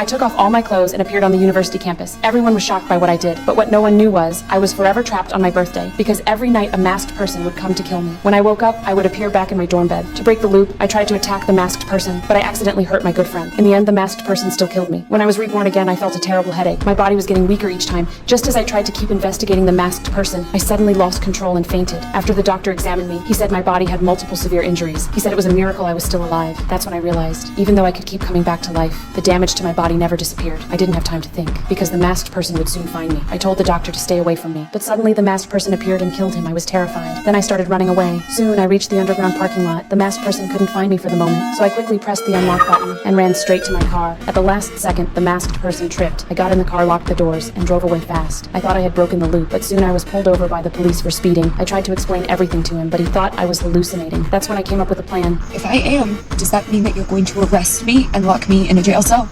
I took off all my clothes and appeared on the university campus. Everyone was shocked by what I did, but what no one knew was I was forever trapped on my birthday because every night a masked person would come to kill me. When I woke up, I would appear back in my dorm bed. To break the loop, I tried to attack the masked person, but I accidentally hurt my good friend. In the end, the masked person still killed me. When I was reborn again, I felt a terrible headache. My body was getting weaker each time. Just as I tried to keep investigating the masked person, I suddenly lost control and fainted. After the doctor examined me, he said my body had multiple severe injuries. He said it was a miracle I was still alive. That's when I realized, even though I could keep coming back to life, the damage to my body never disappeared. I didn't have time to think, because the masked person would soon find me. I told the doctor to stay away from me, but suddenly the masked person appeared and killed him. I was terrified. Then I started running away. Soon I reached the underground parking lot. The masked person couldn't find me for the moment, so I quickly pressed the unlock button and ran straight to my car. At the last second, the masked person tripped. I got in the car, locked the doors, and drove away fast. I thought I had broken the loop, but soon I was pulled over by the police for speeding. I tried to explain everything to him, but he thought I was hallucinating. That's when I came up with a plan. If I am, does that mean that you're going to arrest me and lock me in a jail cell?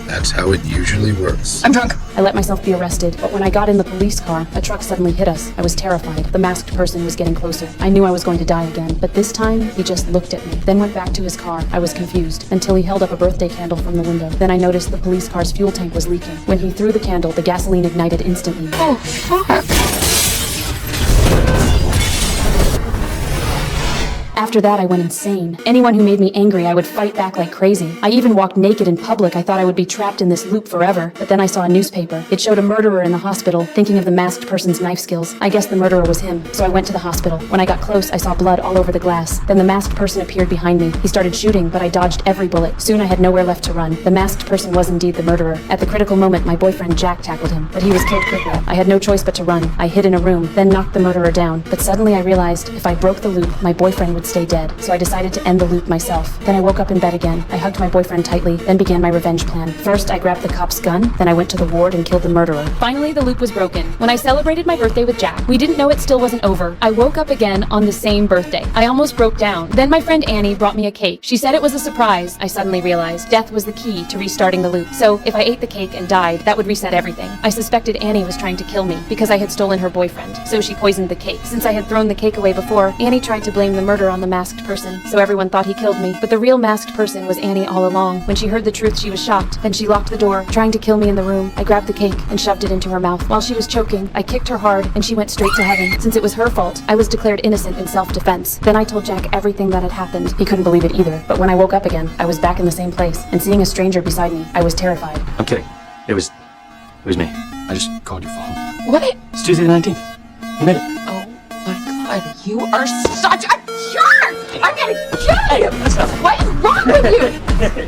That's how it usually works. I'm drunk. I let myself be arrested, but when I got in the police car, a truck suddenly hit us. I was terrified. The masked person was getting closer. I knew I was going to die again, but this time, he just looked at me, then went back to his car. I was confused, until he held up a birthday candle from the window. Then I noticed the police car's fuel tank was leaking. When he threw the candle, the gasoline ignited instantly. Oh, fuck. After that, I went insane. Anyone who made me angry, I would fight back like crazy. I even walked naked in public. I thought I would be trapped in this loop forever. But then I saw a newspaper. It showed a murderer in the hospital, thinking of the masked person's knife skills. I guess the murderer was him, so I went to the hospital. When I got close, I saw blood all over the glass. Then the masked person appeared behind me. He started shooting, but I dodged every bullet. Soon I had nowhere left to run. The masked person was indeed the murderer. At the critical moment, my boyfriend Jack tackled him, but he was killed quickly. I had no choice but to run. I hid in a room, then knocked the murderer down. But suddenly I realized if I broke the loop, my boyfriend would stay dead. So I decided to end the loop myself. Then I woke up in bed again. I hugged my boyfriend tightly, then began my revenge plan. First, I grabbed the cop's gun, then I went to the ward and killed the murderer. Finally, the loop was broken. When I celebrated my birthday with Jack, we didn't know it still wasn't over. I woke up again on the same birthday. I almost broke down. Then my friend Annie brought me a cake. She said it was a surprise. I suddenly realized death was the key to restarting the loop. So if I ate the cake and died, that would reset everything. I suspected Annie was trying to kill me because I had stolen her boyfriend. So she poisoned the cake. Since I had thrown the cake away before, Annie tried to blame the murder on the masked person. So everyone thought he killed me, but the real masked person was Annie all along. When she heard the truth, she was shocked. Then she locked the door, trying to kill me in the room. I grabbed the cake and shoved it into her mouth. While she was choking, I kicked her hard, and she went straight to heaven. Since it was her fault, I was declared innocent in self-defense. Then I told Jack everything that had happened. He couldn't believe it either, but when I woke up again, I was back in the same place, and seeing a stranger beside me, I was terrified. I'm kidding. It was me. I just called your phone. What? It's Tuesday the 19th. You made it. Oh my god, you are such a jerk! I'm gonna kill you! What is wrong with you?